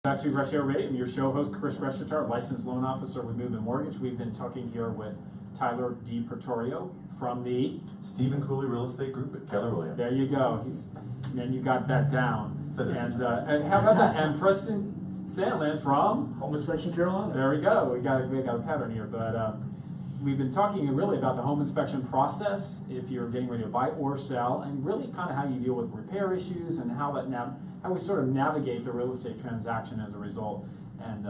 Back to Rush Hour Radio. I'm your show host, Chris Reschetar, licensed loan officer with Movement Mortgage. We've been talking here with Tyler DiPretorio from the Stephen Cooley Real Estate Group at Keller Williams. There you go. Man, you got that down. And how about that? And Preston Sandlin from Home Inspection Carolina. There we go. We got a pattern here, but we've been talking really about the home inspection process if you're getting ready to buy or sell, and really kind of how you deal with repair issues and how we sort of navigate the real estate transaction as a result. And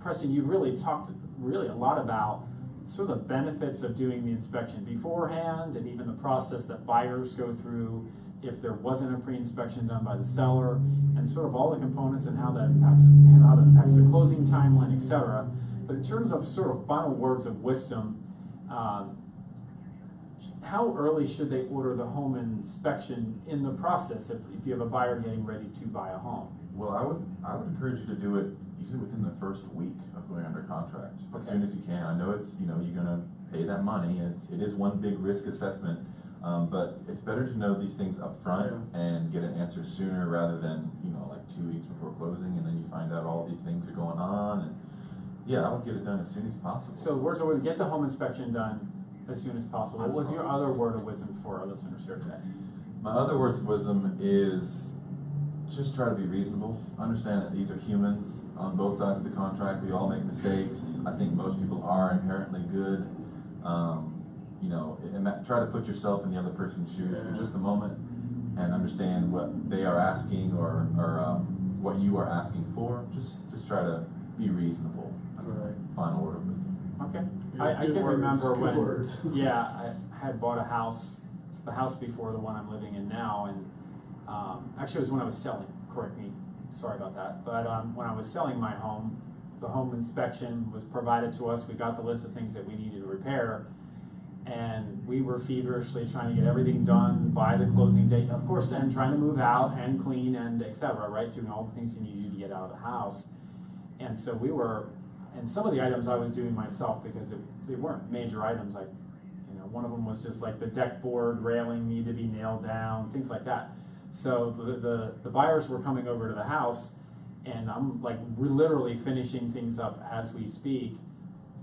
Preston, you've really talked a lot about sort of the benefits of doing the inspection beforehand, and even the process that buyers go through if there wasn't a pre-inspection done by the seller, and sort of all the components and how that impacts the closing timeline, etc. But in terms of sort of final words of wisdom, how early should they order the home inspection in the process if you have a buyer getting ready to buy a home? Well, I would encourage you to do it usually within the first week of going under contract, as soon as you can. I know it's you're going to pay that money. It is one big risk assessment, but it's better to know these things up front and get an answer sooner rather than like 2 weeks before closing, and then you find out all these things are going on. And yeah, I would get it done as soon as possible. So words are get the home inspection done as soon as possible. What was your other word of wisdom for our listeners here today? My other words of wisdom is just try to be reasonable. Understand that these are humans on both sides of the contract. We all make mistakes. I think most people are inherently good. And try to put yourself in the other person's shoes for just a moment and understand what they are asking or what you are asking for. Just try to be reasonable. That's the final word of wisdom. Okay. I can remember when, I had bought a house. It's the house before the one I'm living in now, and actually it was when I was selling. Correct me. Sorry about that. But when I was selling my home, the home inspection was provided to us. We got the list of things that we needed to repair, and we were feverishly trying to get everything done by the closing date, of course, and trying to move out and clean and etc. Right, doing all the things you need to do to get out of the house. And so we were. And some of the items I was doing myself because they weren't major items. Like, one of them was just like the deck board railing needed to be nailed down, things like that. So the buyers were coming over to the house, and I'm like literally finishing things up as we speak.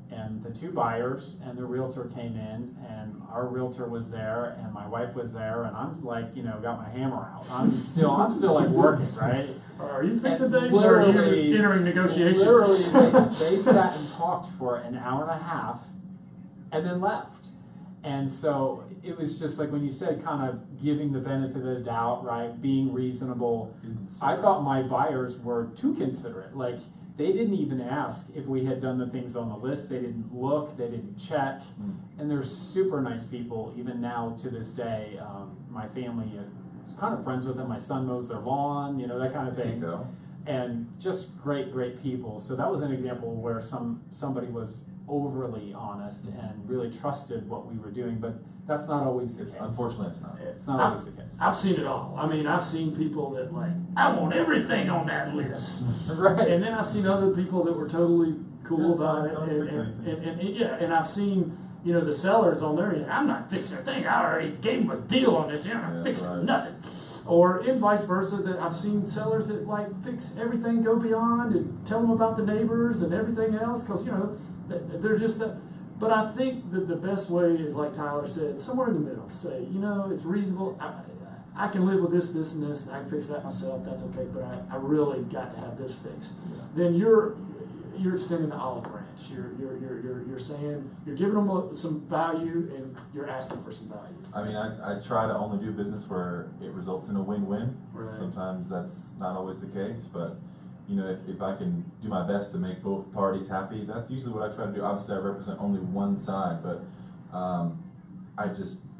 And the two buyers and the realtor came in, and our realtor was there, and my wife was there, and I'm like, got my hammer out. I'm still like working, right? Are you fixing things, or are you entering negotiations? Literally, they sat and talked for an hour and a half, and then left. And so it was just like when you said, kind of giving the benefit of the doubt, right? Being reasonable. I thought my buyers were too considerate. Like, they didn't even ask if we had done the things on the list. They didn't look. They didn't check. And they're super nice people, even now to this day. My family is kind of friends with them. My son mows their lawn, that kind of thing. There you go. And just great people. So that was an example where somebody was overly honest and really trusted what we were doing. But that's not always the case. Unfortunately, it's not. It's not always the case. I've seen it all. I mean, I've seen people that I want everything on that list. Right. And then I've seen other people that were totally cool about it. And I've seen, the sellers on their end, I'm not fixing a thing. I already gave them a deal on this. I'm not fixing nothing. Or in vice versa, that I've seen sellers that fix everything, go beyond, and tell them about the neighbors and everything else, because they're just that. But I think that the best way is, like Tyler said, somewhere in the middle. Say, it's reasonable. I can live with this, and this. I can fix that myself. That's okay. But I really got to have this fixed. Then you're extending the olive branch. You're saying you're giving them some value, and you're asking for some value. I mean, I try to only do business where it results in a win-win. Right. Sometimes that's not always the case, but if I can do my best to make both parties happy, that's usually what I try to do. Obviously, I represent only one side, but I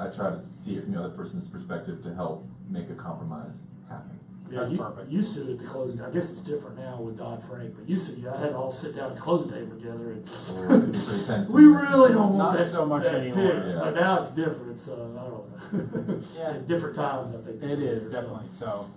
try to see it from the other person's perspective to help make a compromise happen. Yeah, that's perfect. Used to at the closing, I guess it's different now with Dodd-Frank, but used to, I had to all sit down at the closing table together, and we really don't want Not that so much that anymore. fixed, but now it's different. So I don't know. Yeah, At different times, I think it is definitely so.